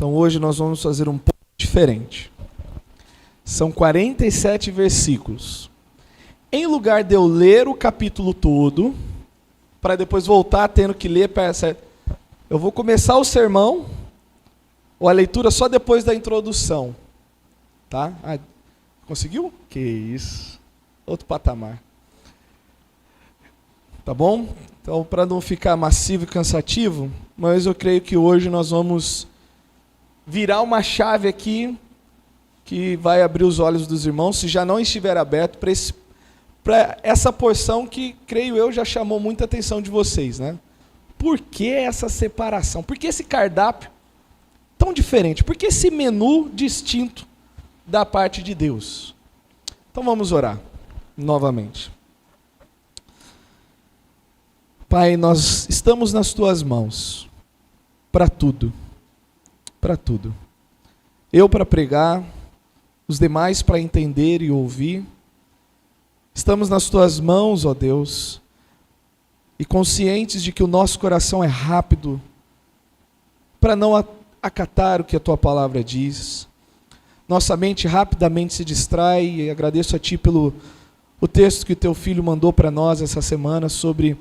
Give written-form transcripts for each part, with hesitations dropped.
Então hoje nós vamos fazer um pouco diferente. São 47 versículos. Em lugar de eu ler o capítulo todo, para depois voltar tendo que ler, eu vou começar o sermão, ou a leitura só depois da introdução. Tá? Conseguiu? Que isso. Outro patamar. Tá bom? Então, para não ficar massivo e cansativo, mas eu creio que hoje nós vamos virar uma chave aqui que vai abrir os olhos dos irmãos, se já não estiver aberto, para essa porção que, creio eu, já chamou muita atenção de vocês, né? Por que essa separação? Por que esse cardápio tão diferente? Por que esse menu distinto da parte de Deus? Então vamos orar novamente. Pai, nós estamos nas Tuas mãos, para tudo, para tudo. Eu para pregar, os demais para entender e ouvir. Estamos nas Tuas mãos, ó Deus, e conscientes de que o nosso coração é rápido para não acatar o que a Tua palavra diz. Nossa mente rapidamente se distrai, e agradeço a Ti pelo o texto que o Teu Filho mandou para nós essa semana sobre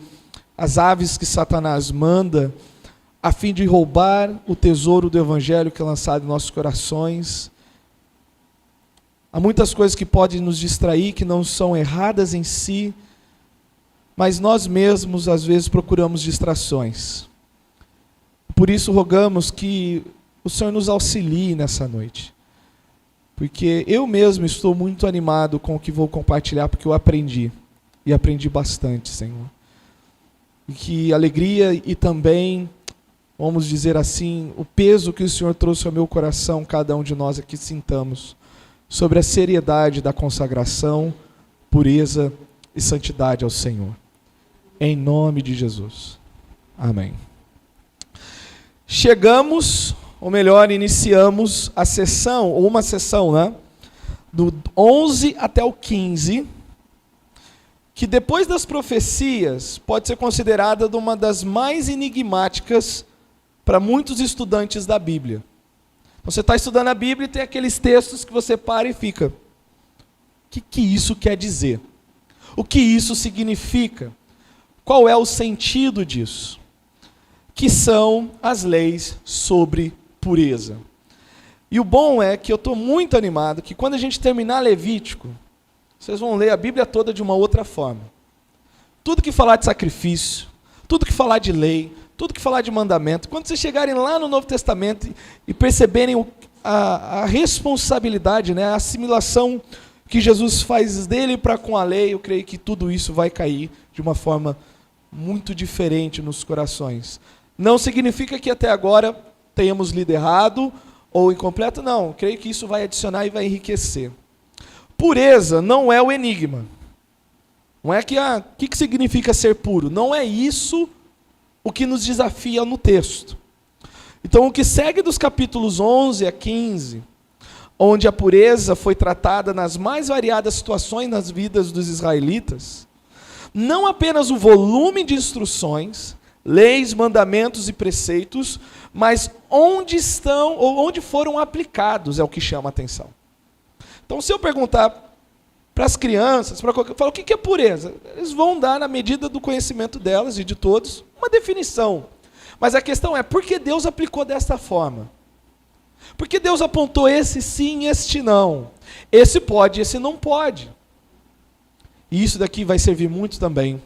as aves que Satanás manda a fim de roubar o tesouro do Evangelho que é lançado em nossos corações. Há muitas coisas que podem nos distrair, que não são erradas em si, mas nós mesmos às vezes procuramos distrações. Por isso rogamos que o Senhor nos auxilie nessa noite. Porque eu mesmo estou muito animado com o que vou compartilhar, porque eu aprendi. E aprendi bastante, Senhor. E que alegria e também, vamos dizer assim, o peso que o Senhor trouxe ao meu coração, cada um de nós aqui sintamos, sobre a seriedade da consagração, pureza e santidade ao Senhor. Em nome de Jesus. Amém. Chegamos, ou melhor, iniciamos a sessão, ou uma sessão, né? Do 11 até o 15, que depois das profecias pode ser considerada uma das mais enigmáticas para muitos estudantes da Bíblia. Você está estudando a Bíblia e tem aqueles textos que você para e fica: o que isso quer dizer? O que isso significa? Qual é o sentido disso? Que são as leis sobre pureza. E o bom é que eu estou muito animado que quando a gente terminar Levítico, vocês vão ler a Bíblia toda de uma outra forma. Tudo que falar de sacrifício, tudo que falar de lei, tudo que falar de mandamento, quando vocês chegarem lá no Novo Testamento e perceberem a responsabilidade, né, a assimilação que Jesus faz dele para com a lei, eu creio que tudo isso vai cair de uma forma muito diferente nos corações. Não significa que até agora tenhamos lido errado ou incompleto, não. Eu creio que isso vai adicionar e vai enriquecer. Pureza não é o enigma. Não é que o que significa ser puro? Não é isso o que nos desafia no texto. Então, o que segue dos capítulos 11 a 15, onde a pureza foi tratada nas mais variadas situações nas vidas dos israelitas, não apenas o volume de instruções, leis, mandamentos e preceitos, mas onde estão ou onde foram aplicados é o que chama a atenção. Então, se eu perguntar para as crianças, falo, o que é pureza? Eles vão dar, na medida do conhecimento delas e de todos, uma definição. Mas a questão é, por que Deus aplicou desta forma? Por que Deus apontou esse sim e este não? Esse pode, esse não pode. E isso daqui vai servir muito também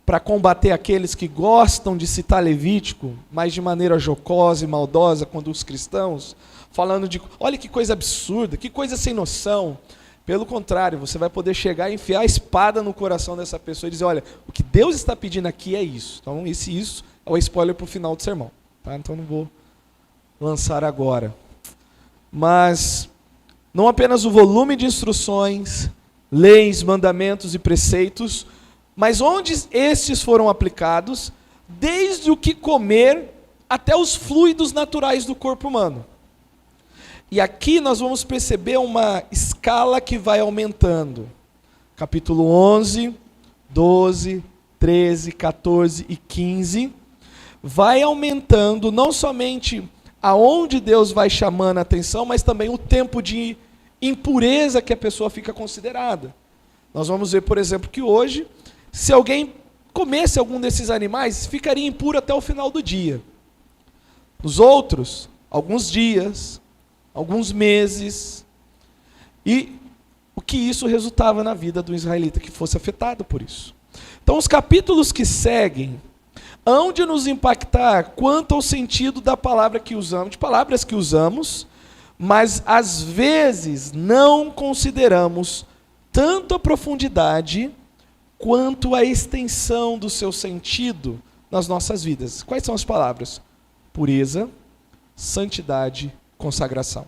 para combater aqueles que gostam de citar Levítico, mas de maneira jocosa e maldosa, quando os cristãos, falando de, olha que coisa absurda, que coisa sem noção. Pelo contrário, você vai poder chegar e enfiar a espada no coração dessa pessoa e dizer, olha, o que Deus está pedindo aqui é isso. Então, isso é o spoiler para o final do sermão. Tá? Então, não vou lançar agora. Mas, não apenas o volume de instruções, leis, mandamentos e preceitos, mas onde estes foram aplicados, desde o que comer até os fluidos naturais do corpo humano. E aqui nós vamos perceber uma escala que vai aumentando. Capítulo 11, 12, 13, 14 e 15. Vai aumentando não somente aonde Deus vai chamando a atenção, mas também o tempo de impureza que a pessoa fica considerada. Nós vamos ver, por exemplo, que hoje, se alguém comesse algum desses animais, ficaria impuro até o final do dia. Nos outros, alguns dias, alguns meses. E o que isso resultava na vida do israelita que fosse afetado por isso. Então, os capítulos que seguem hão de nos impactar quanto ao sentido da palavra que usamos, de palavras que usamos, mas às vezes não consideramos tanto a profundidade quanto a extensão do seu sentido nas nossas vidas. Quais são as palavras? Pureza, santidade, consagração.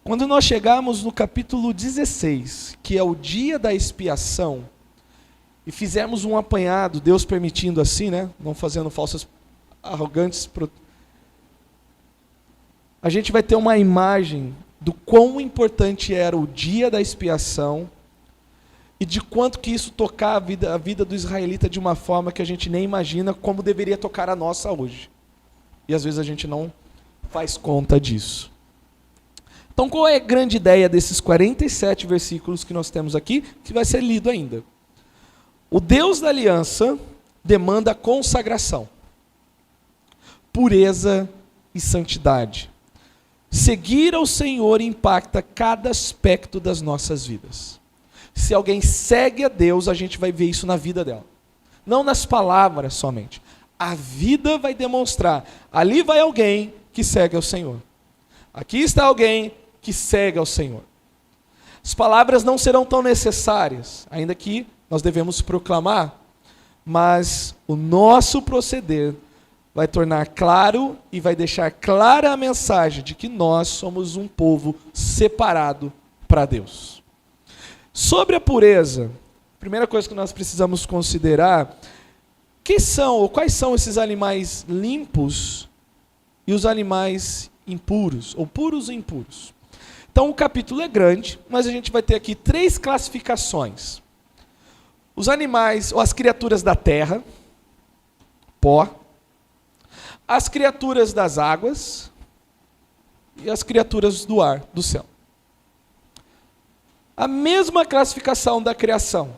Quando nós chegamos no capítulo 16, que é o dia da expiação, e fizermos um apanhado, Deus permitindo assim, né? Não fazendo falsas arrogantes, a gente vai ter uma imagem do quão importante era o dia da expiação e de quanto que isso tocava a vida do israelita de uma forma que a gente nem imagina como deveria tocar a nossa hoje. E às vezes a gente não faz conta disso. Então, qual é a grande ideia desses 47 versículos que nós temos aqui, que vai ser lido ainda? O Deus da aliança demanda consagração, pureza e santidade. Seguir ao Senhor impacta cada aspecto das nossas vidas. Se alguém segue a Deus, a gente vai ver isso na vida dela. Não nas palavras somente. A vida vai demonstrar. Ali vai alguém que segue ao Senhor. Aqui está alguém que segue ao Senhor. As palavras não serão tão necessárias, ainda que nós devemos proclamar, mas o nosso proceder vai tornar claro e vai deixar clara a mensagem de que nós somos um povo separado para Deus. Sobre a pureza, a primeira coisa que nós precisamos considerar, quais são esses animais limpos e os animais impuros, ou puros e impuros. Então o capítulo é grande, mas a gente vai ter aqui 3 classificações. Os animais, ou as criaturas da terra, pó, as criaturas das águas e as criaturas do ar, do céu. A mesma classificação da criação.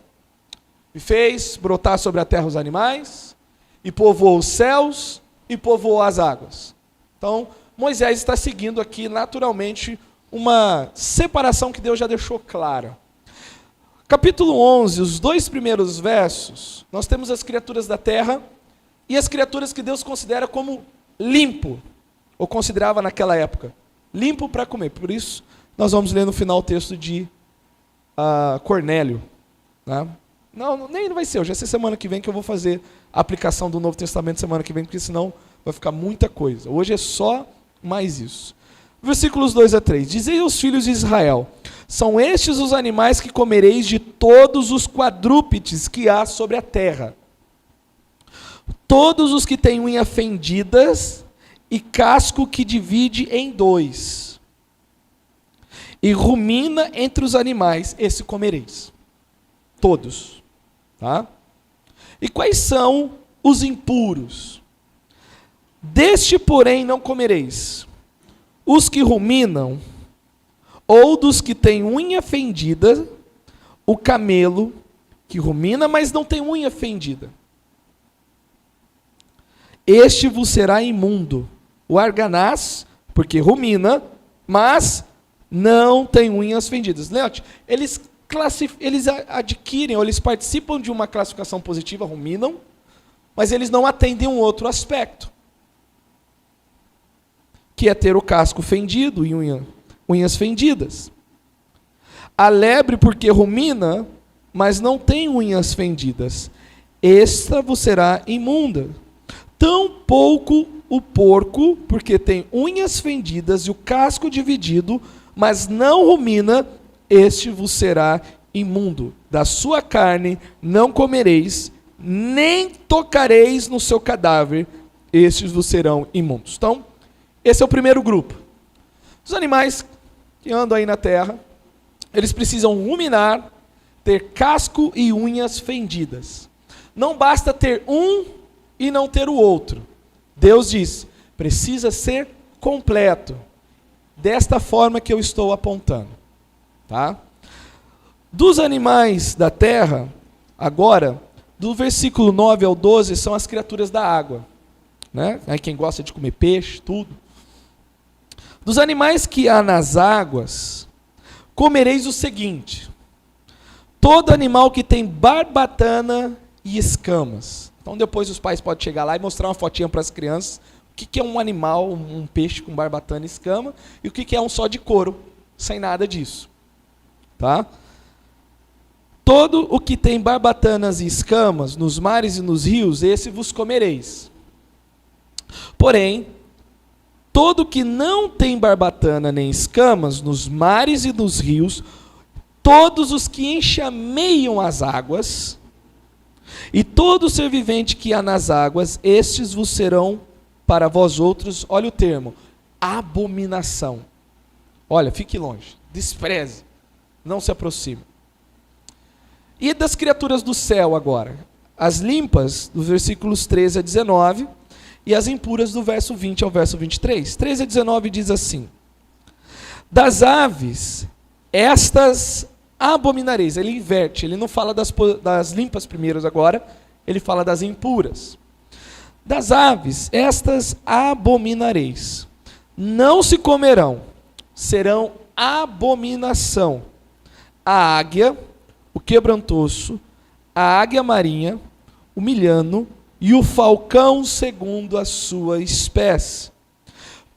E fez brotar sobre a terra os animais, e povoou os céus, e povoou as águas. Então, Moisés está seguindo aqui, naturalmente, uma separação que Deus já deixou clara. Capítulo 11, os 2 primeiros versos, nós temos as criaturas da terra e as criaturas que Deus considera como limpo, ou considerava naquela época, limpo para comer. Por isso, nós vamos ler no final o texto de Cornélio. Né? Não vai ser hoje, essa semana que vem que eu vou fazer a aplicação do Novo Testamento semana que vem, porque senão vai ficar muita coisa. Hoje é só mais isso. Versículos 2 a 3. Dizei aos filhos de Israel: são estes os animais que comereis de todos os quadrúpedes que há sobre a terra. Todos os que têm unhas fendidas e casco que divide em 2. E rumina entre os animais, esse comereis. Todos. Tá? E quais são os impuros? Deste, porém, não comereis. Os que ruminam, ou dos que têm unha fendida, o camelo, que rumina, mas não tem unha fendida. Este vos será imundo. O arganaz, porque rumina, mas não tem unhas fendidas. Leote, eles adquirem, ou eles participam de uma classificação positiva, ruminam, mas eles não atendem um outro aspecto, que é ter o casco fendido e unhas fendidas. A lebre, porque rumina, mas não tem unhas fendidas. Esta vos será imunda. Tampouco o porco, porque tem unhas fendidas e o casco dividido, mas não rumina, este vos será imundo. Da sua carne não comereis, nem tocareis no seu cadáver, estes vos serão imundos. Então, esse é o primeiro grupo. Os animais que andam aí na terra, eles precisam ruminar, ter casco e unhas fendidas. Não basta ter um e não ter o outro. Deus diz: Precisa ser completo. Desta forma que eu estou apontando. Tá? Dos animais da terra, agora, do versículo 9 ao 12, são as criaturas da água. Né? Aí quem gosta de comer peixe, tudo. Dos animais que há nas águas, comereis o seguinte: todo animal que tem barbatana e escamas. Então depois os pais podem chegar lá e mostrar uma fotinha para as crianças o que é um animal, um peixe com barbatana e escama, e o que é um só de couro, sem nada disso. Tá? Todo o que tem barbatanas e escamas, nos mares e nos rios, esse vos comereis. Porém, todo que não tem barbatana nem escamas, nos mares e nos rios, todos os que enxameiam as águas, e todo ser vivente que há nas águas, estes vos serão para vós outros, olha o termo, abominação. Olha, fique longe, despreze, não se aproxime. E das criaturas do céu agora? As limpas, dos versículos 13 a 19, e as impuras do verso 20 ao verso 23. 13 a 19 diz assim: das aves, estas abominareis. Ele inverte, ele não fala das limpas primeiras agora, ele fala das impuras. Das aves, estas abominareis. Não se comerão, serão abominação. A águia, o quebrantoço, a águia marinha, o milhano e o falcão segundo a sua espécie.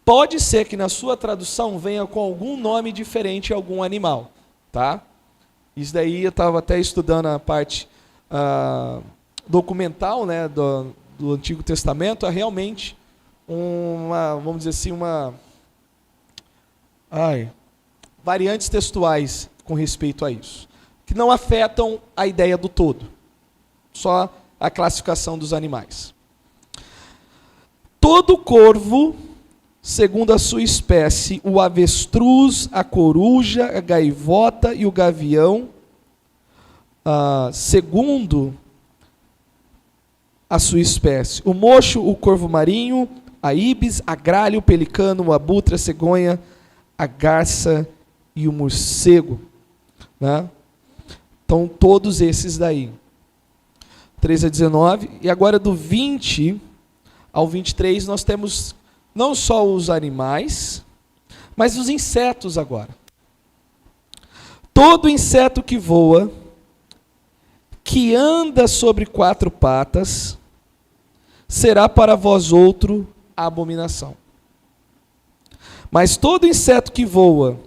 Pode ser que na sua tradução venha com algum nome diferente a algum animal, tá? Isso daí eu estava até estudando a parte documental, né, do Antigo Testamento, é realmente vamos dizer assim, variantes textuais com respeito a isso, que não afetam a ideia do todo, só a classificação dos animais. Todo corvo, segundo a sua espécie, o avestruz, a coruja, a gaivota e o gavião, segundo a sua espécie. O mocho, o corvo marinho, a ibis, a gralha, o pelicano, o abutre, a cegonha, a garça e o morcego. Né? Então, todos esses daí. 13 a 19. E agora do 20 ao 23, nós temos não só os animais, mas os insetos agora. Todo inseto que voa, que anda sobre 4 patas, será para vós outro abominação. Mas todo inseto que voa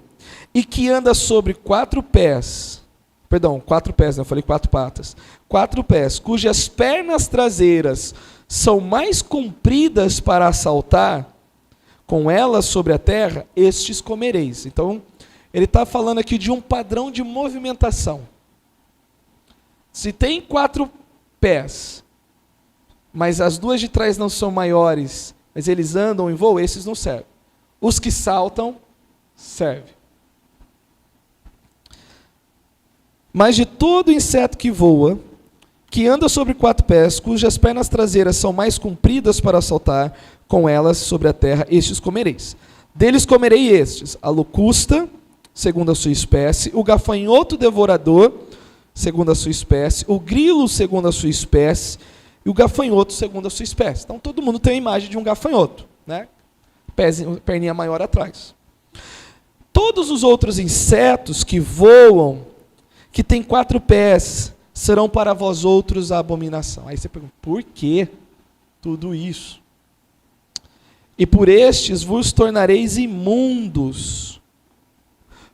e que anda sobre 4 pés, perdão, 4 pés, eu falei 4 patas, 4 pés, cujas pernas traseiras são mais compridas para assaltar, com elas sobre a terra, estes comereis. Então, ele está falando aqui de um padrão de movimentação. Se tem 4 pés, mas as 2 de trás não são maiores, mas eles andam em voo, esses não servem. Os que saltam, servem. Mas de todo inseto que voa, que anda sobre 4 pés, cujas pernas traseiras são mais compridas para saltar, com elas sobre a terra, estes comereis. Deles comerei estes: a locusta, segundo a sua espécie, o gafanhoto devorador, segundo a sua espécie, o grilo, segundo a sua espécie, e o gafanhoto, segundo a sua espécie. Então, todo mundo tem a imagem de um gafanhoto, né? Perninha maior atrás. Todos os outros insetos que voam, que têm 4 pés, serão para vós outros a abominação. Aí você pergunta, por que tudo isso? E por estes vos tornareis imundos,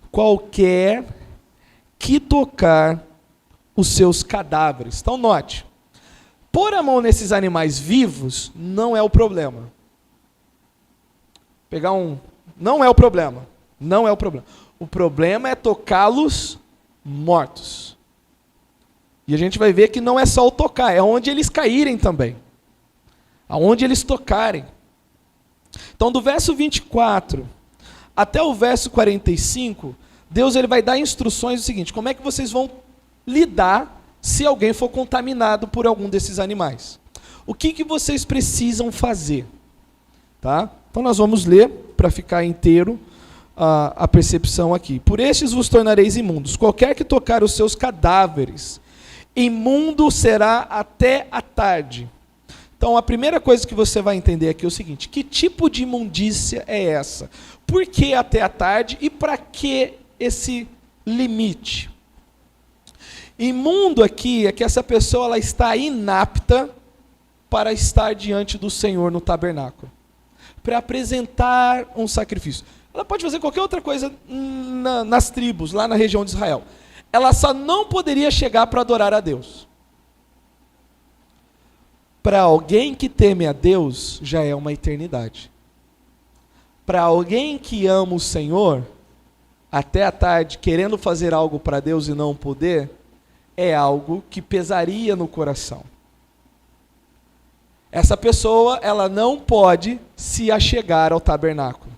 qualquer que tocar os seus cadáveres. Então note, pôr a mão nesses animais vivos não é o problema. Não é o problema. Não é o problema. O problema é tocá-los mortos. E a gente vai ver que não é só o tocar, é onde eles caírem também. Aonde eles tocarem. Então, do verso 24 até o verso 45, Deus ele vai dar instruções do seguinte: como é que vocês vão lidar se alguém for contaminado por algum desses animais? O que vocês precisam fazer? Tá? Então nós vamos ler para ficar inteiro a percepção aqui. Por estes vos tornareis imundos. Qualquer que tocar os seus cadáveres, imundo será até a tarde. Então a primeira coisa que você vai entender aqui é o seguinte: que tipo de imundícia é essa? Por que até a tarde e para que esse limite? Imundo aqui é que essa pessoa ela está inapta para estar diante do Senhor no tabernáculo, para apresentar um sacrifício. Ela pode fazer qualquer outra coisa nas tribos, lá na região de Israel. Ela só não poderia chegar para adorar a Deus. Para alguém que teme a Deus, já é uma eternidade. Para alguém que ama o Senhor, até a tarde, querendo fazer algo para Deus e não poder, é algo que pesaria no coração. Essa pessoa, ela não pode se achegar ao tabernáculo.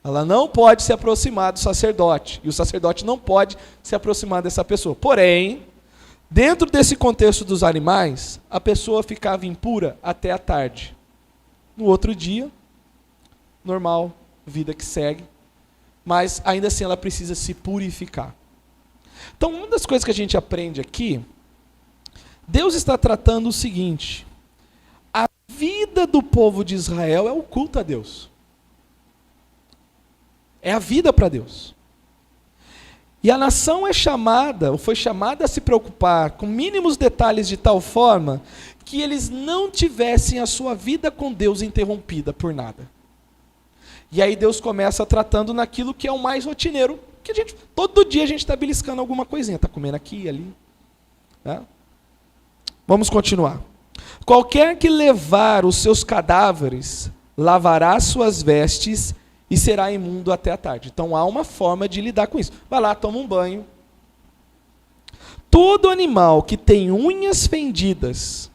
Ela não pode se aproximar do sacerdote. E o sacerdote não pode se aproximar dessa pessoa. Porém, dentro desse contexto dos animais, a pessoa ficava impura até a tarde. No outro dia, normal, vida que segue. Mas ainda assim ela precisa se purificar. Então, uma das coisas que a gente aprende aqui, Deus está tratando o seguinte: a vida do povo de Israel é o culto a Deus. É a vida para Deus. E a nação é chamada, ou foi chamada a se preocupar com mínimos detalhes de tal forma que eles não tivessem a sua vida com Deus interrompida por nada. E aí Deus começa tratando naquilo que é o mais rotineiro, que todo dia a gente está beliscando alguma coisinha, está comendo aqui e ali. Né? Vamos continuar. Qualquer que levar os seus cadáveres, lavará suas vestes e será imundo até a tarde. Então há uma forma de lidar com isso. Vai lá, toma um banho. Todo animal que tem unhas fendidas,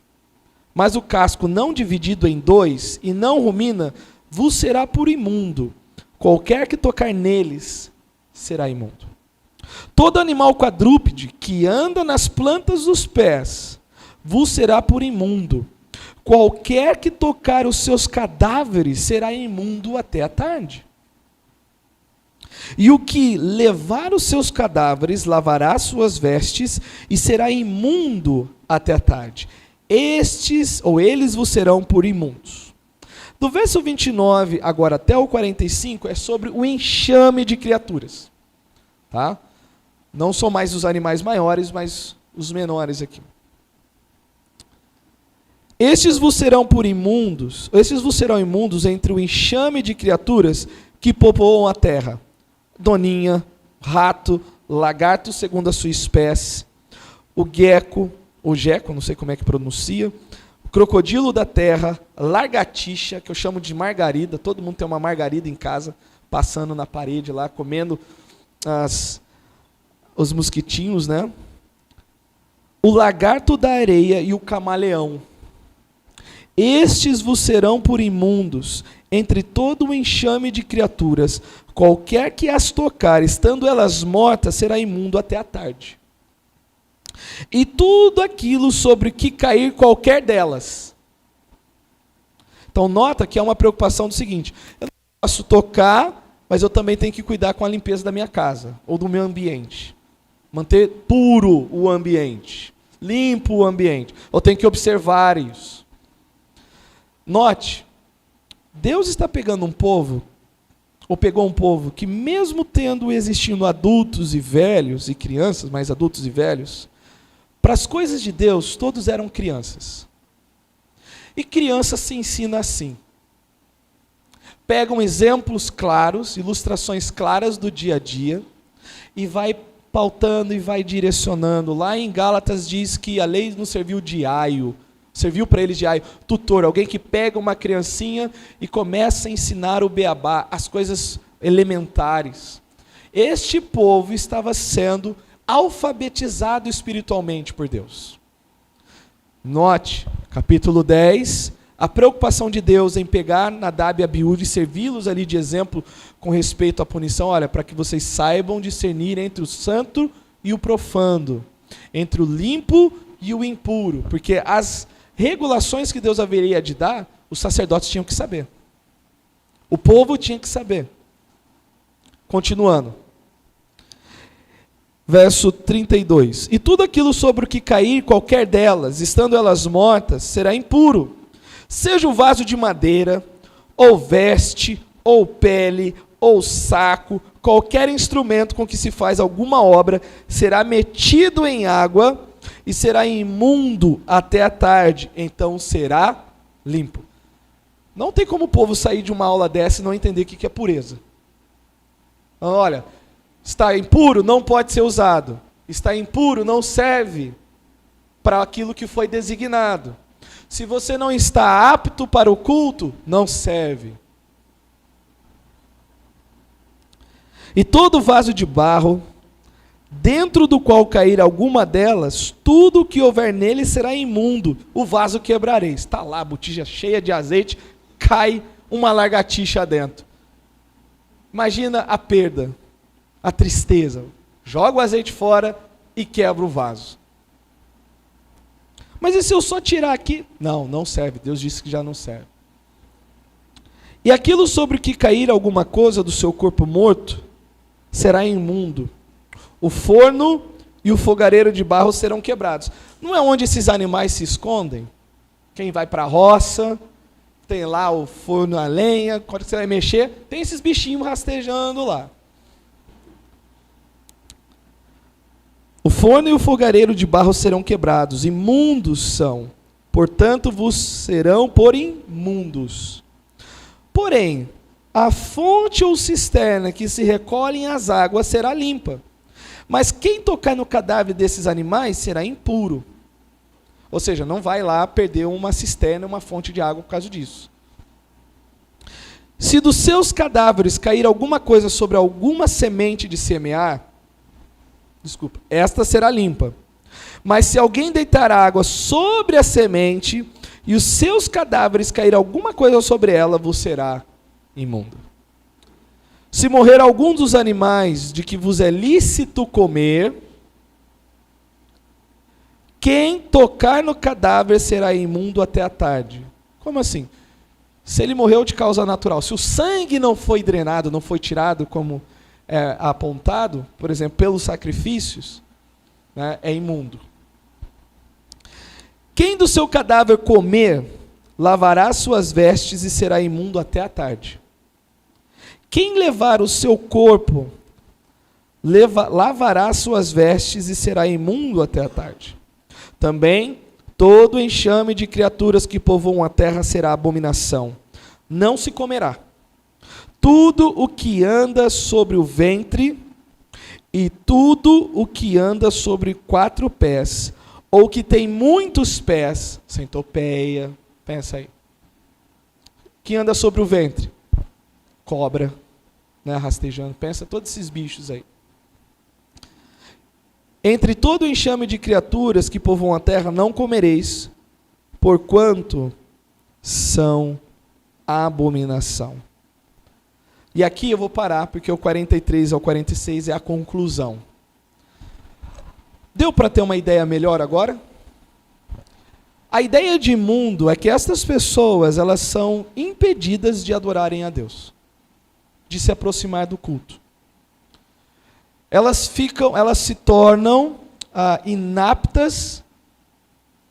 mas o casco não dividido em dois e não rumina, vos será por imundo. Qualquer que tocar neles será imundo. Todo animal quadrúpede que anda nas plantas dos pés vos será por imundo. Qualquer que tocar os seus cadáveres será imundo até a tarde. E o que levar os seus cadáveres lavará suas vestes e será imundo até a tarde. Estes, ou eles vos serão por imundos. Do verso 29 agora até o 45 é sobre o enxame de criaturas. Tá? Não são mais os animais maiores, mas os menores aqui. Estes vos serão imundos entre o enxame de criaturas que povoam a terra. Doninha, rato, lagarto segundo a sua espécie, o geco, não sei como é que pronuncia, o crocodilo da terra, lagartixa, que eu chamo de margarida, todo mundo tem uma margarida em casa, passando na parede lá, comendo os mosquitinhos, né? O lagarto da areia e o camaleão. Estes vos serão por imundos entre todo o enxame de criaturas. Qualquer que as tocar, estando elas mortas, será imundo até a tarde. E tudo aquilo sobre que cair qualquer delas. Então nota que é uma preocupação do seguinte: eu não posso tocar, mas eu também tenho que cuidar com a limpeza da minha casa, ou do meu ambiente. Manter puro o ambiente, limpo o ambiente. Eu tenho que observar isso. Note, Deus está pegando um povo, ou pegou um povo que mesmo tendo existindo adultos e velhos, e crianças, mas adultos e velhos, para as coisas de Deus, todos eram crianças. E criança se ensina assim. Pegam exemplos claros, ilustrações claras do dia a dia, e vai pautando e vai direcionando. Lá em Gálatas diz que a lei não serviu de aio, serviu para eles de aio, tutor, alguém que pega uma criancinha e começa a ensinar o beabá, as coisas elementares. Este povo estava sendo alfabetizado espiritualmente por Deus. Note, capítulo 10, a preocupação de Deus em pegar Nadab e Abiú e servi-los ali de exemplo com respeito à punição. Olha, para que vocês saibam discernir entre o santo e o profano, entre o limpo e o impuro, porque as regulações que Deus haveria de dar, os sacerdotes tinham que saber. O povo tinha que saber. Continuando. Verso 32. E tudo aquilo sobre o que cair qualquer delas, estando elas mortas, será impuro. Seja o vaso de madeira, ou veste, ou pele, ou saco, qualquer instrumento com que se faz alguma obra, será metido em água e será imundo até a tarde, então será limpo. Não tem como o povo sair de uma aula dessa e não entender o que é pureza. Olha, está impuro, não pode ser usado. Está impuro, não serve para aquilo que foi designado. Se você não está apto para o culto, não serve. E todo vaso de barro, dentro do qual cair alguma delas, tudo o que houver nele será imundo. O vaso quebrareis. Está lá, a botija cheia de azeite, cai uma lagartixa dentro. Imagina a perda, a tristeza. Joga o azeite fora e quebra o vaso. Mas e se eu só tirar aqui? Não, não serve. Deus disse que já não serve. E aquilo sobre o que cair alguma coisa do seu corpo morto, será imundo. O forno e o fogareiro de barro serão quebrados. Não é onde esses animais se escondem? Quem vai para a roça, tem lá o forno a lenha, quando você vai mexer, tem esses bichinhos rastejando lá. O forno e o fogareiro de barro serão quebrados, imundos são, portanto vos serão por imundos. Porém, a fonte ou cisterna que se recolhem as águas será limpa, mas quem tocar no cadáver desses animais será impuro. Ou seja, não vai lá perder uma cisterna, uma fonte de água por causa disso. Se dos seus cadáveres cair alguma coisa sobre alguma semente de semear, esta será limpa. Mas se alguém deitar água sobre a semente, e os seus cadáveres cair alguma coisa sobre ela, vos será imundo. Se morrer algum dos animais de que vos é lícito comer, quem tocar no cadáver será imundo até a tarde. Como assim? Se ele morreu de causa natural, se o sangue não foi drenado, não foi tirado como apontado, por exemplo, pelos sacrifícios, né, é imundo. Quem do seu cadáver comer, lavará suas vestes e será imundo até a tarde. Quem levar o seu corpo, lavará suas vestes e será imundo até a tarde. Também todo enxame de criaturas que povoam a terra será abominação. Não se comerá. Tudo o que anda sobre o ventre e tudo o que anda sobre 4 pés, ou que tem muitos pés, centopeia, pensa aí. Que anda sobre o ventre? Cobra, né, rastejando, pensa todos esses bichos aí. Entre todo o enxame de criaturas que povoam a terra não comereis, porquanto são abominação. E aqui eu vou parar, porque o 43 ao 46 é a conclusão. Deu para ter uma ideia melhor agora? A ideia de imundo é que estas pessoas, elas são impedidas de adorarem a Deus, de se aproximar do culto. Elas se tornam inaptas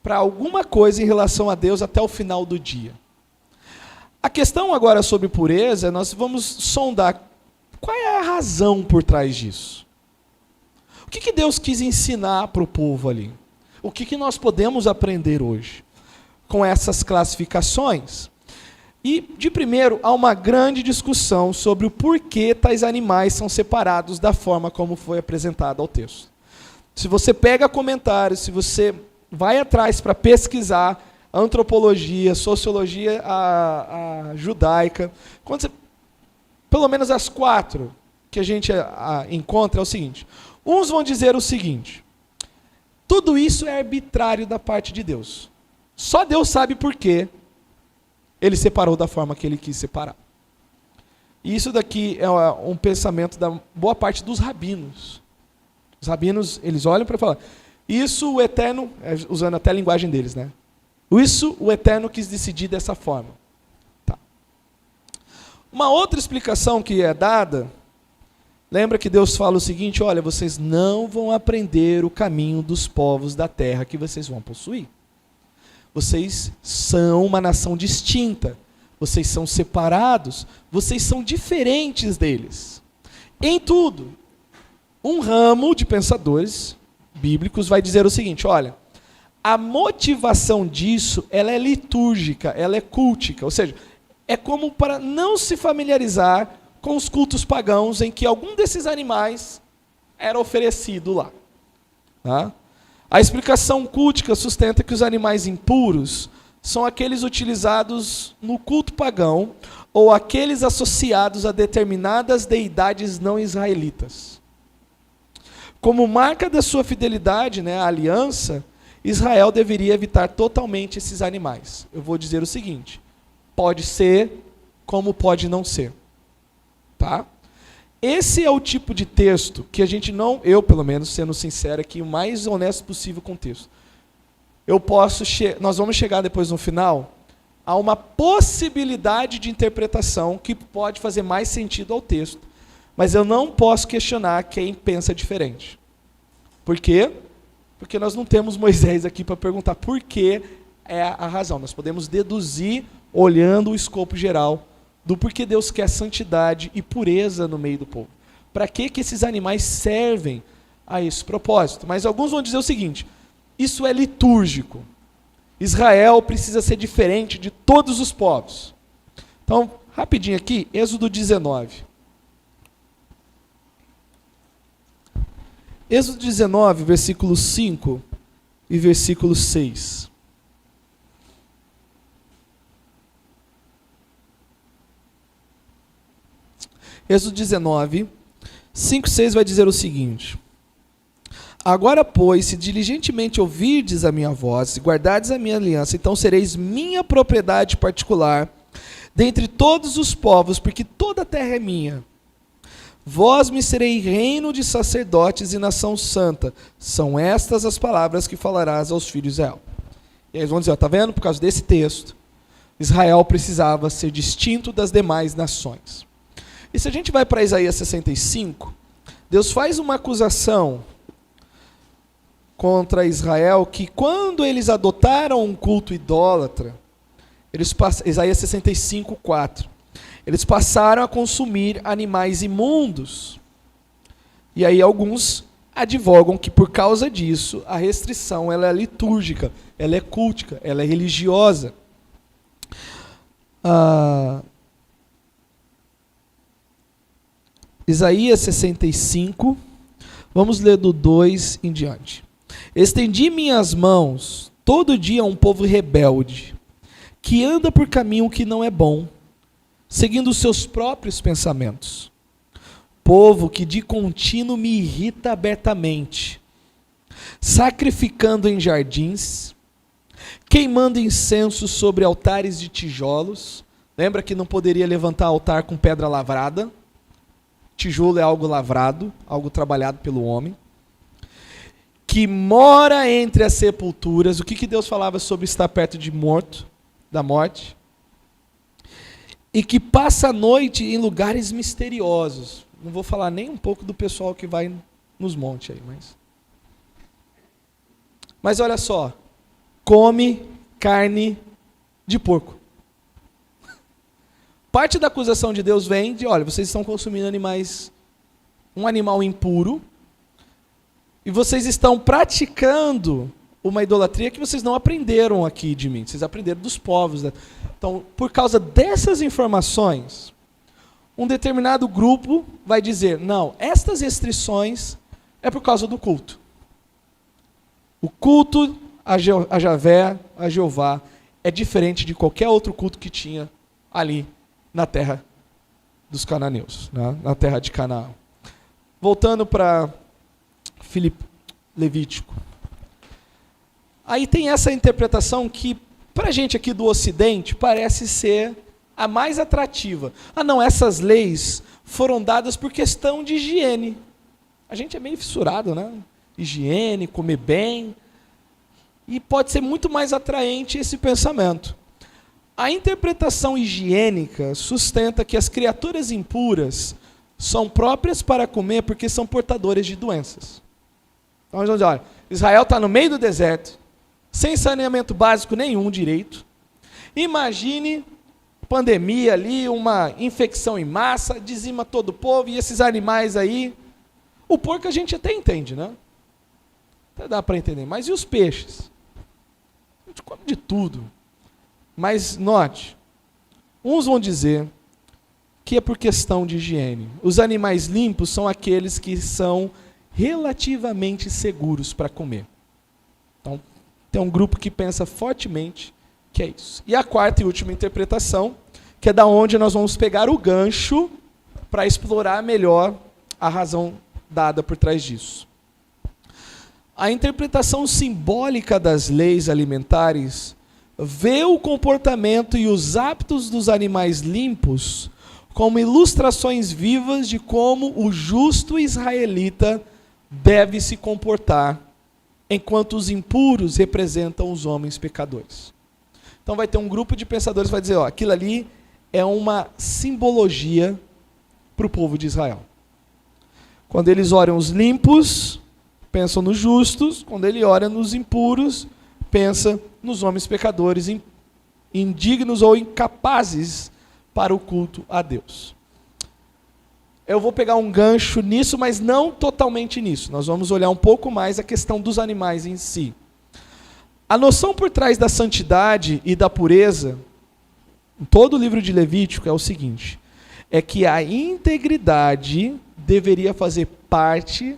para alguma coisa em relação a Deus até o final do dia. A questão agora sobre pureza, nós vamos sondar qual é a razão por trás disso. O que Deus quis ensinar para o povo ali? O que nós podemos aprender hoje com essas classificações? E, de primeiro, há uma grande discussão sobre o porquê tais animais são separados da forma como foi apresentado ao texto. Se você pega comentários, se você vai atrás para pesquisar antropologia, sociologia a judaica, pelo menos as 4 que a gente encontra é o seguinte. Uns vão dizer o seguinte: tudo isso é arbitrário da parte de Deus. Só Deus sabe por quê Ele separou da forma que Ele quis separar. E isso daqui é um pensamento da boa parte dos rabinos. Os rabinos, eles olham para falar, isso o Eterno, usando até a linguagem deles, né? Isso o Eterno quis decidir dessa forma. Tá. Uma outra explicação que é dada, lembra que Deus fala o seguinte: olha, vocês não vão aprender o caminho dos povos da terra que vocês vão possuir. Vocês são uma nação distinta, vocês são separados, vocês são diferentes deles. Em tudo, um ramo de pensadores bíblicos vai dizer o seguinte: olha, a motivação disso, ela é litúrgica, ela é cultica, ou seja, é como para não se familiarizar com os cultos pagãos em que algum desses animais era oferecido lá. Tá? A explicação cultica sustenta que os animais impuros são aqueles utilizados no culto pagão ou aqueles associados a determinadas deidades não israelitas. Como marca da sua fidelidade, né, à aliança, Israel deveria evitar totalmente esses animais. Eu vou dizer o seguinte: pode ser, como pode não ser. Tá? Esse é o tipo de texto que a gente não, eu pelo menos, sendo sincero aqui, o mais honesto possível com o texto. Nós vamos chegar depois no final a uma possibilidade de interpretação que pode fazer mais sentido ao texto. Mas eu não posso questionar quem pensa diferente. Por quê? Porque nós não temos Moisés aqui para perguntar por que é a razão. Nós podemos deduzir olhando o escopo geral do porquê Deus quer santidade e pureza no meio do povo. Para que esses animais servem a esse propósito? Mas alguns vão dizer o seguinte: isso é litúrgico. Israel precisa ser diferente de todos os povos. Então, rapidinho aqui, Êxodo 19. Êxodo 19, versículo 5 e versículo 6. Êxodo 19, 5 e 6 vai dizer o seguinte: agora, pois, se diligentemente ouvirdes a minha voz e guardardes a minha aliança, então sereis minha propriedade particular dentre todos os povos, porque toda a terra é minha. Vós me serei reino de sacerdotes e nação santa. São estas as palavras que falarás aos filhos de Israel. E aí eles vão dizer, está vendo? Por causa desse texto, Israel precisava ser distinto das demais nações. E se a gente vai para Isaías 65, Deus faz uma acusação contra Israel que quando eles adotaram um culto idólatra, Isaías 65, 4, eles passaram a consumir animais imundos. E aí alguns advogam que por causa disso a restrição ela é litúrgica, ela é cultica, ela é religiosa. Isaías 65, vamos ler do 2 em diante. Estendi minhas mãos todo dia a um povo rebelde, que anda por caminho que não é bom, seguindo os seus próprios pensamentos. Povo que de contínuo me irrita abertamente, sacrificando em jardins, queimando incenso sobre altares de tijolos. Lembra que não poderia levantar altar com pedra lavrada? Tijolo é algo lavrado, algo trabalhado pelo homem. Que mora entre as sepulturas. O que Deus falava sobre estar perto de morto, da morte? E que passa a noite em lugares misteriosos. Não vou falar nem um pouco do pessoal que vai nos montes aí, mas olha só, come carne de porco. Parte da acusação de Deus vem de, olha, vocês estão consumindo um animal impuro, e vocês estão praticando uma idolatria que vocês não aprenderam aqui de mim, vocês aprenderam dos povos. Então, por causa dessas informações, um determinado grupo vai dizer, não, estas restrições é por causa do culto. O culto a Javé, a Jeová, é diferente de qualquer outro culto que tinha ali na terra dos cananeus, né? Na terra de Canaã. Voltando para Levítico. Aí tem essa interpretação que, para a gente aqui do Ocidente, parece ser a mais atrativa. Não, essas leis foram dadas por questão de higiene. A gente é meio fissurado, né? Higiene, comer bem. E pode ser muito mais atraente esse pensamento. A interpretação higiênica sustenta que as criaturas impuras são próprias para comer porque são portadoras de doenças. Então, olha, Israel está no meio do deserto, sem saneamento básico nenhum direito. Imagine pandemia ali, uma infecção em massa, dizima todo o povo, e esses animais aí. O porco a gente até entende, né? Até dá para entender. Mas e os peixes? A gente come de tudo. Mas note, uns vão dizer que é por questão de higiene. Os animais limpos são aqueles que são relativamente seguros para comer. Então, tem um grupo que pensa fortemente que é isso. E a quarta e última interpretação, que é da onde nós vamos pegar o gancho para explorar melhor a razão dada por trás disso. A interpretação simbólica das leis alimentares vê o comportamento e os hábitos dos animais limpos como ilustrações vivas de como o justo israelita deve se comportar, enquanto os impuros representam os homens pecadores. Então vai ter um grupo de pensadores que vai dizer, aquilo ali é uma simbologia para o povo de Israel. Quando eles olham os limpos, pensam nos justos. Quando ele olha nos impuros, pensa nos homens pecadores, indignos ou incapazes para o culto a Deus. Eu vou pegar um gancho nisso, mas não totalmente nisso. Nós vamos olhar um pouco mais a questão dos animais em si. A noção por trás da santidade e da pureza, em todo o livro de Levítico, é o seguinte: é que a integridade deveria fazer parte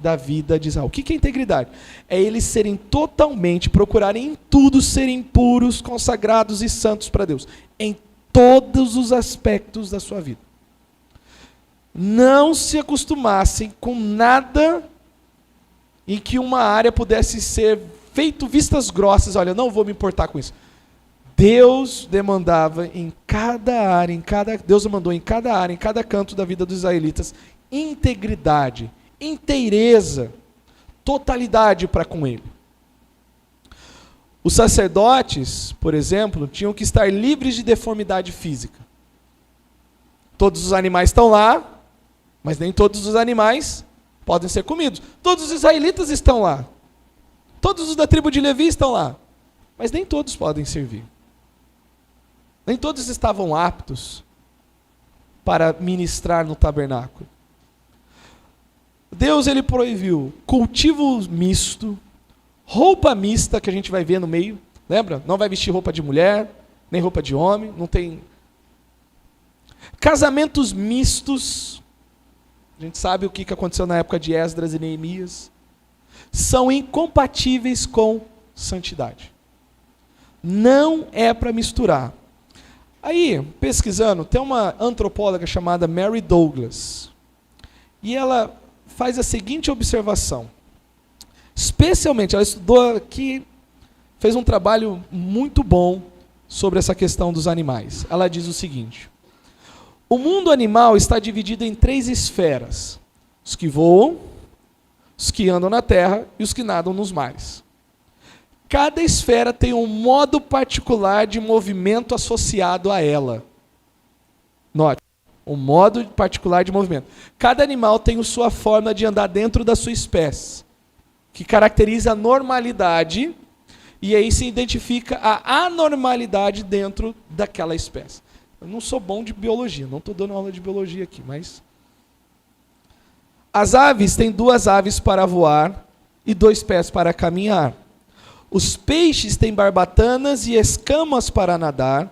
da vida de Israel. O que é integridade? É eles serem totalmente, procurarem em tudo serem puros, consagrados e santos para Deus. Em todos os aspectos da sua vida. Não se acostumassem com nada em que uma área pudesse ser feito vistas grossas. Olha, não vou me importar com isso. Deus demandava em cada área, Deus demandou em cada área, em cada canto da vida dos israelitas, integridade, inteireza, totalidade para com ele. Os sacerdotes, por exemplo, tinham que estar livres de deformidade física. Todos os animais estão lá, mas nem todos os animais podem ser comidos. Todos os israelitas estão lá. Todos os da tribo de Levi estão lá, mas nem todos podem servir. Nem todos estavam aptos para ministrar no tabernáculo. Deus, ele proibiu cultivo misto, roupa mista, que a gente vai ver no meio, lembra? Não vai vestir roupa de mulher, nem roupa de homem, não tem. Casamentos mistos, a gente sabe o que aconteceu na época de Esdras e Neemias, são incompatíveis com santidade. Não é para misturar. Aí, pesquisando, tem uma antropóloga chamada Mary Douglas, e ela faz a seguinte observação. Especialmente, ela estudou aqui, fez um trabalho muito bom sobre essa questão dos animais. Ela diz o seguinte: o mundo animal está dividido em 3 esferas: os que voam, os que andam na terra e os que nadam nos mares. Cada esfera tem um modo particular de movimento associado a ela. Note, um modo particular de movimento. Cada animal tem a sua forma de andar dentro da sua espécie, que caracteriza a normalidade, e aí se identifica a anormalidade dentro daquela espécie. Eu não sou bom de biologia, não estou dando aula de biologia aqui, mas... As aves têm 2 aves para voar e 2 pés para caminhar. Os peixes têm barbatanas e escamas para nadar.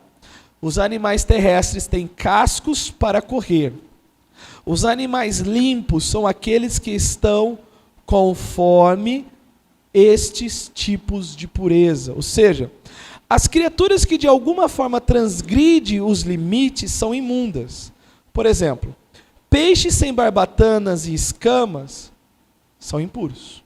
Os animais terrestres têm cascos para correr. Os animais limpos são aqueles que estão conforme estes tipos de pureza. Ou seja, as criaturas que de alguma forma transgridem os limites são imundas. Por exemplo, peixes sem barbatanas e escamas são impuros.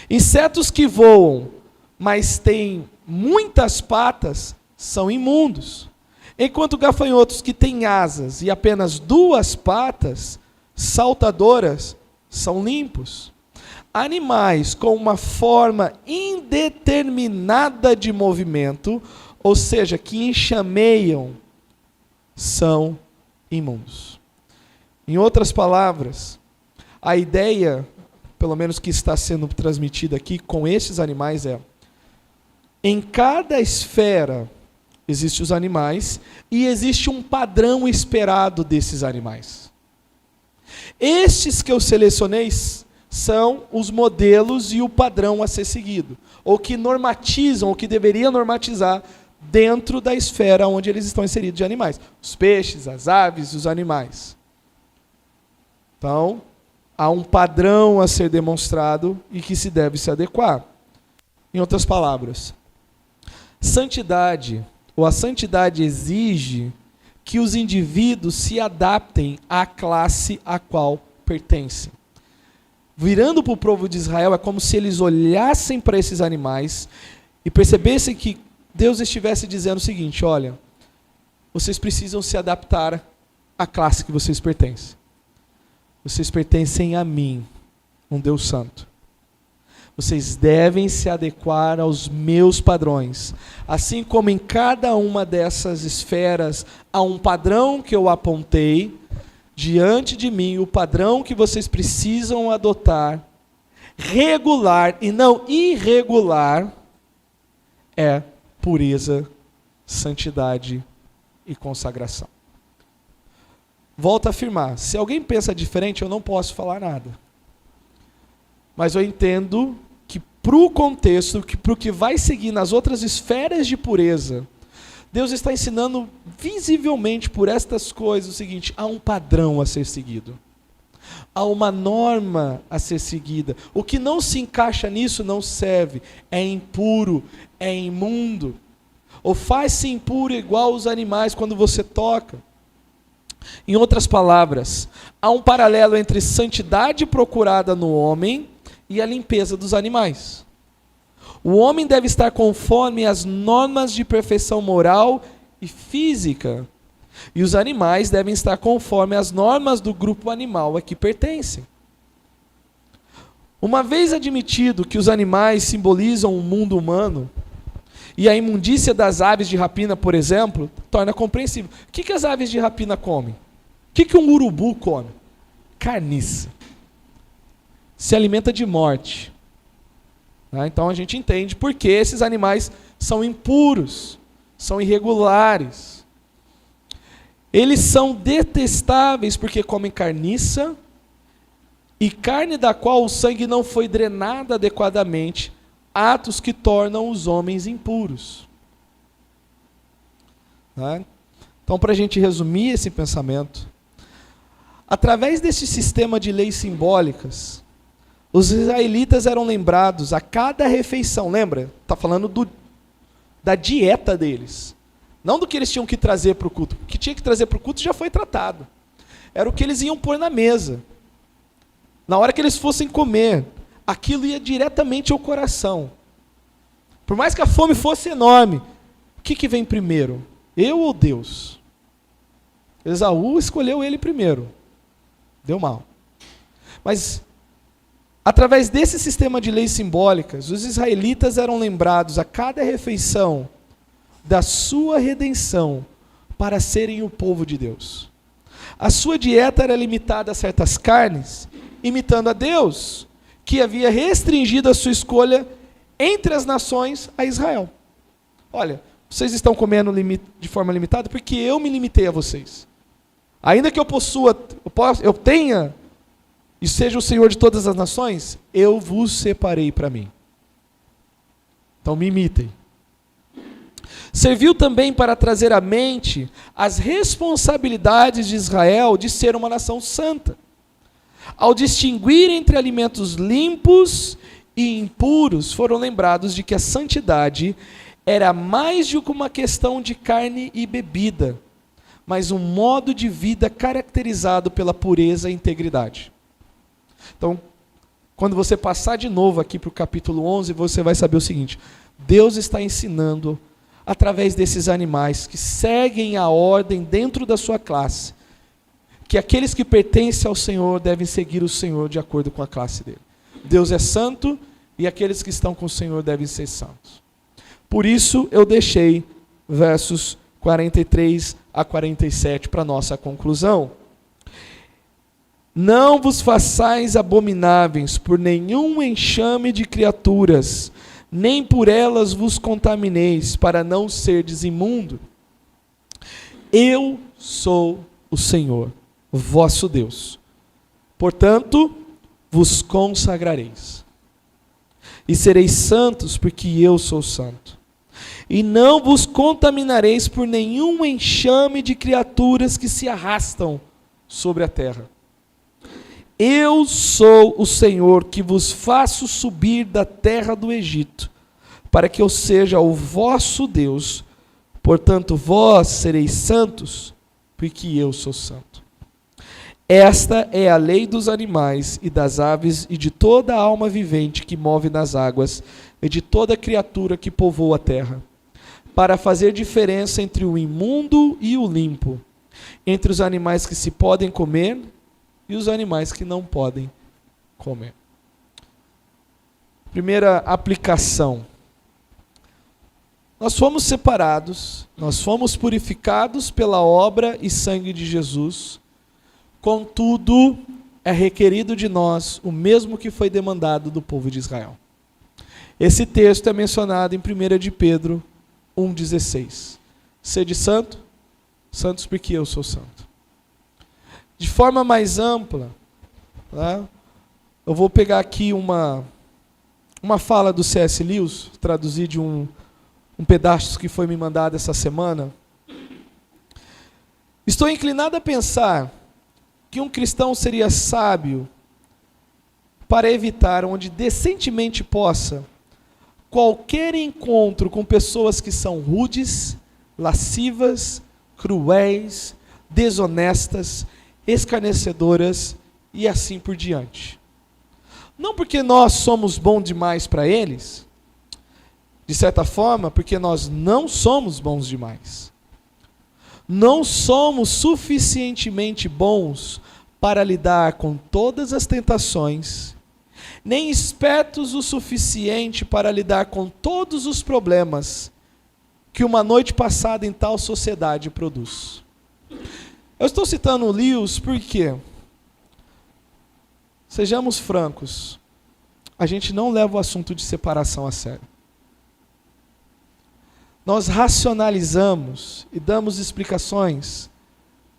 Insetos que voam, mas têm muitas patas, são imundos. Enquanto gafanhotos que têm asas e apenas 2 patas, saltadoras, são limpos. Animais com uma forma indeterminada de movimento ou seja, que enxameiam, são imundos. Em outras palavras, a ideia, pelo menos que está sendo transmitida aqui com esses animais é: em cada esfera existem os animais e existe um padrão esperado desses animais. Estes que eu selecionei são os modelos e o padrão a ser seguido, ou que normatizam, ou que deveriam normatizar dentro da esfera onde eles estão inseridos de animais. Os peixes, as aves, os animais. Então, há um padrão a ser demonstrado e que se deve se adequar. Em outras palavras, santidade, ou a santidade exige que os indivíduos se adaptem à classe a qual pertencem. Virando para o povo de Israel, é como se eles olhassem para esses animais e percebessem que Deus estivesse dizendo o seguinte: olha, vocês precisam se adaptar à classe que vocês pertencem. Vocês pertencem a mim, um Deus santo. Vocês devem se adequar aos meus padrões. Assim como em cada uma dessas esferas há um padrão que eu apontei, diante de mim, o padrão que vocês precisam adotar, regular e não irregular, é pureza, santidade e consagração. Volto a afirmar, se alguém pensa diferente, eu não posso falar nada. Mas eu entendo que para o contexto, para o que vai seguir nas outras esferas de pureza, Deus está ensinando visivelmente por estas coisas o seguinte: há um padrão a ser seguido. Há uma norma a ser seguida. O que não se encaixa nisso não serve. É impuro, é imundo. Ou faz-se impuro igual os animais quando você toca. Em outras palavras, há um paralelo entre santidade procurada no homem e a limpeza dos animais. O homem deve estar conforme as normas de perfeição moral e física. E os animais devem estar conforme as normas do grupo animal a que pertencem. Uma vez admitido que os animais simbolizam o mundo humano, e a imundícia das aves de rapina, por exemplo, torna compreensível. O que as aves de rapina comem? O que um urubu come? Carniça. Se alimenta de morte. Então a gente entende por que esses animais são impuros, são irregulares. Eles são detestáveis porque comem carniça e carne da qual o sangue não foi drenado adequadamente, atos que tornam os homens impuros. Então, para a gente resumir esse pensamento, através desse sistema de leis simbólicas, os israelitas eram lembrados a cada refeição, lembra? Está falando da dieta deles. Não do que eles tinham que trazer para o culto. O que tinha que trazer para o culto já foi tratado. Era o que eles iam pôr na mesa. Na hora que eles fossem comer, aquilo ia diretamente ao coração. Por mais que a fome fosse enorme, o que vem primeiro? Eu ou Deus? Esaú escolheu ele primeiro. Deu mal. Mas através desse sistema de leis simbólicas, os israelitas eram lembrados a cada refeição da sua redenção para serem o povo de Deus. A sua dieta era limitada a certas carnes, imitando a Deus, que havia restringido a sua escolha entre as nações a Israel. Olha, vocês estão comendo de forma limitada porque eu me limitei a vocês. Ainda que eu tenha e seja o Senhor de todas as nações, eu vos separei para mim. Então me imitem. Serviu também para trazer à mente as responsabilidades de Israel de ser uma nação santa. Ao distinguir entre alimentos limpos e impuros, foram lembrados de que a santidade era mais do que uma questão de carne e bebida, mas um modo de vida caracterizado pela pureza e integridade. Então, quando você passar de novo aqui para o capítulo 11, você vai saber o seguinte: Deus está ensinando, através desses animais que seguem a ordem dentro da sua classe, que aqueles que pertencem ao Senhor devem seguir o Senhor de acordo com a classe dele. Deus é santo e aqueles que estão com o Senhor devem ser santos. Por isso eu deixei versos 43 a 47, para nossa conclusão. Não vos façais abomináveis por nenhum enxame de criaturas, nem por elas vos contamineis, para não serdes imundo. Eu sou o Senhor, vosso Deus. Portanto, vos consagrareis. E sereis santos, porque eu sou santo. E não vos contaminareis por nenhum enxame de criaturas que se arrastam sobre a terra. Eu sou o Senhor que vos faço subir da terra do Egito, para que eu seja o vosso Deus. Portanto, vós sereis santos, porque eu sou santo. Esta é a lei dos animais e das aves e de toda a alma vivente que move nas águas e de toda criatura que povoa a terra, para fazer diferença entre o imundo e o limpo, entre os animais que se podem comer e os animais que não podem comer. Primeira aplicação. Nós fomos separados, nós fomos purificados pela obra e sangue de Jesus. Contudo, é requerido de nós o mesmo que foi demandado do povo de Israel. Esse texto é mencionado em 1 de Pedro 1,16. Sede santo, santos porque eu sou santo. De forma mais ampla, tá? Eu vou pegar aqui uma fala do C.S. Lewis, traduzir de um pedaço que foi me mandado essa semana. Estou inclinado a pensar que um cristão seria sábio para evitar, onde decentemente possa, qualquer encontro com pessoas que são rudes, lascivas, cruéis, desonestas, escarnecedoras e assim por diante. Não porque nós somos bons demais para eles, de certa forma, porque nós não somos bons demais. Não somos suficientemente bons para lidar com todas as tentações, nem espertos o suficiente para lidar com todos os problemas que uma noite passada em tal sociedade produz. Eu estou citando o Lewis porque, sejamos francos, a gente não leva o assunto de separação a sério. Nós racionalizamos e damos explicações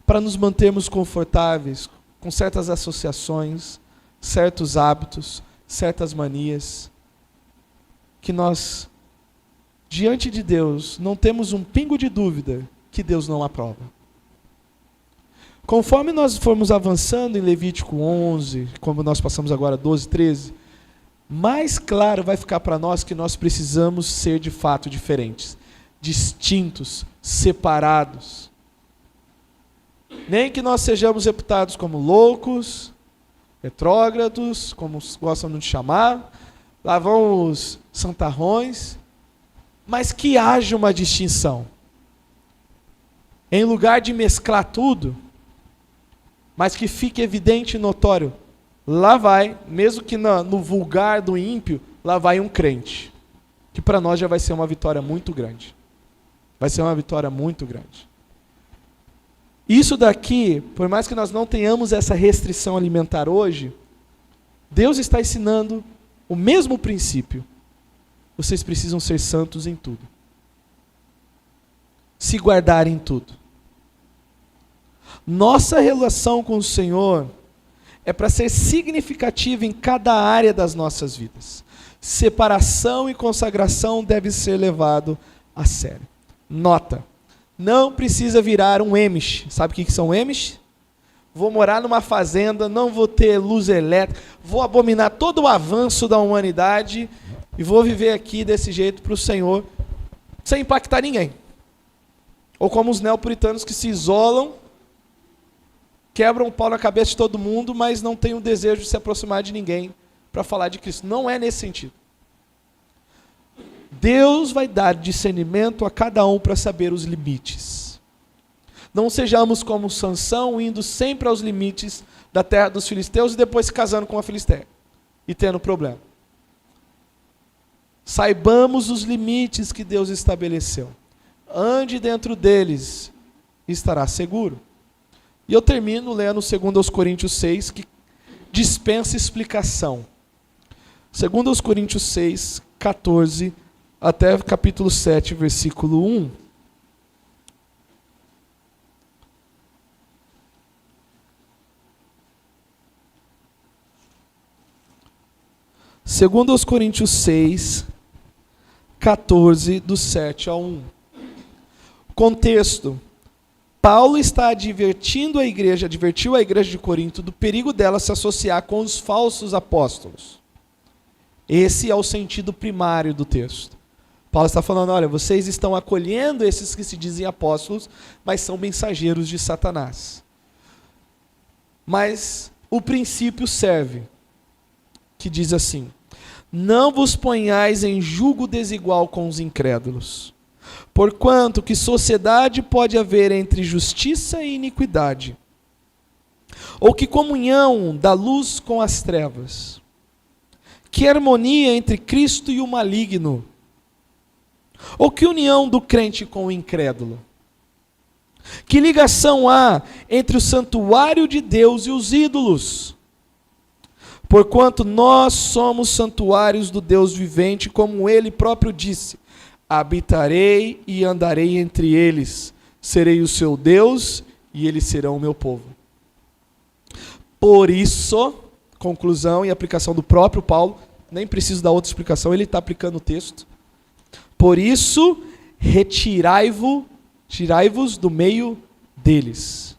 para nos mantermos confortáveis com certas associações, certos hábitos, certas manias, que nós, diante de Deus, não temos um pingo de dúvida que Deus não aprova. Conforme nós formos avançando em Levítico 11, como nós passamos agora 12, 13, mais claro vai ficar para nós que nós precisamos ser de fato diferentes, distintos, separados. Nem que nós sejamos reputados como loucos, retrógrados, como gostam de chamar, lá vão os santarrões, mas que haja uma distinção. Em lugar de mesclar tudo, mas que fique evidente e notório, lá vai, mesmo que no vulgar do ímpio, lá vai um crente, que para nós já vai ser uma vitória muito grande. Vai ser uma vitória muito grande. Isso daqui, por mais que nós não tenhamos essa restrição alimentar hoje, Deus está ensinando o mesmo princípio. Vocês precisam ser santos em tudo. Se guardarem em tudo. Nossa relação com o Senhor é para ser significativa em cada área das nossas vidas. Separação e consagração deve ser levado a sério. Nota, não precisa virar um Amish. Sabe o que são Amish? Vou morar numa fazenda, não vou ter luz elétrica, vou abominar todo o avanço da humanidade e vou viver aqui desse jeito para o Senhor, sem impactar ninguém. Ou como os neopuritanos que se isolam, quebram o pau na cabeça de todo mundo, mas não têm o desejo de se aproximar de ninguém para falar de Cristo. Não é nesse sentido. Deus vai dar discernimento a cada um para saber os limites. Não sejamos como Sansão, indo sempre aos limites da terra dos filisteus e depois se casando com a filisteia e tendo problema. Saibamos os limites que Deus estabeleceu. ande dentro deles, estará seguro. E eu termino lendo 2 Coríntios 6, que dispensa explicação. 2 Coríntios 6, 14, até capítulo 7, versículo 1. Segundo aos Coríntios 6, 14, do 7 ao 1. Contexto. Paulo está advertiu a igreja de Corinto do perigo dela se associar com os falsos apóstolos. Esse é o sentido primário do texto. Paulo está falando, olha, vocês estão acolhendo esses que se dizem apóstolos, mas são mensageiros de Satanás. Mas o princípio serve, que diz assim: não vos ponhais em julgo desigual com os incrédulos, porquanto que sociedade pode haver entre justiça e iniquidade? Ou que comunhão da luz com as trevas? Que harmonia entre Cristo e o maligno? Ou que união do crente com o incrédulo? Que ligação há entre o santuário de Deus e os ídolos? Porquanto nós somos santuários do Deus vivente, como ele próprio disse: habitarei e andarei entre eles, serei o seu Deus e eles serão o meu povo. Por isso, conclusão e aplicação do próprio Paulo, nem preciso dar outra explicação, ele está aplicando o texto. Por isso, tirai-vos do meio deles.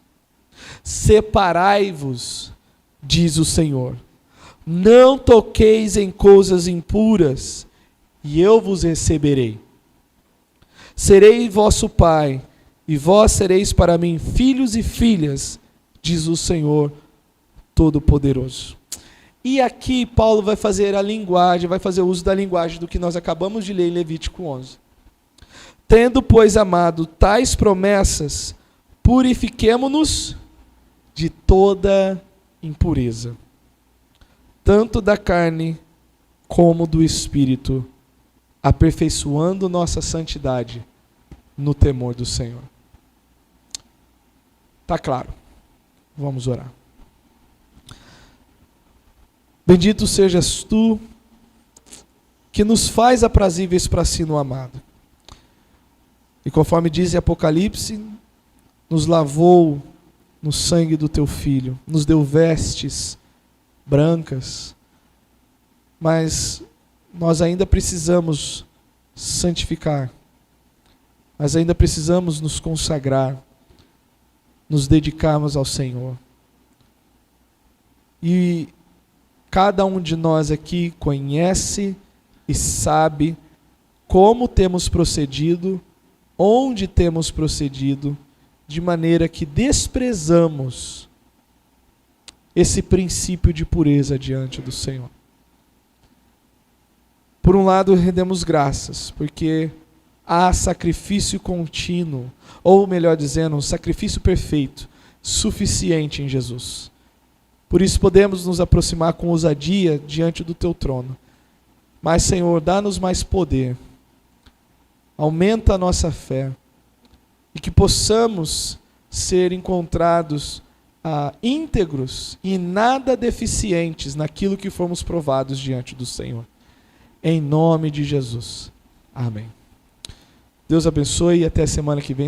Separai-vos, diz o Senhor. Não toqueis em coisas impuras, e eu vos receberei. Serei vosso pai, e vós sereis para mim filhos e filhas, diz o Senhor Todo-Poderoso. E aqui Paulo vai fazer uso da linguagem do que nós acabamos de ler em Levítico 11. Tendo, pois, amado tais promessas, purifiquemo-nos de toda impureza, tanto da carne como do espírito, aperfeiçoando nossa santidade no temor do Senhor. Tá claro. Vamos orar. Bendito sejas tu, que nos faz aprazíveis para si no amado. E conforme diz em Apocalipse, nos lavou no sangue do teu Filho, nos deu vestes brancas, mas nós ainda precisamos santificar, nós ainda precisamos nos consagrar, nos dedicarmos ao Senhor. E cada um de nós aqui conhece e sabe como temos procedido, onde temos procedido, de maneira que desprezamos esse princípio de pureza diante do Senhor. Por um lado, rendemos graças, porque há sacrifício contínuo, ou melhor dizendo, um sacrifício perfeito, suficiente em Jesus. Por isso podemos nos aproximar com ousadia diante do teu trono. Mas, Senhor, dá-nos mais poder, aumenta a nossa fé, e que possamos ser encontrados íntegros e nada deficientes naquilo que fomos provados diante do Senhor. Em nome de Jesus. Amém. Deus abençoe e até a semana que vem.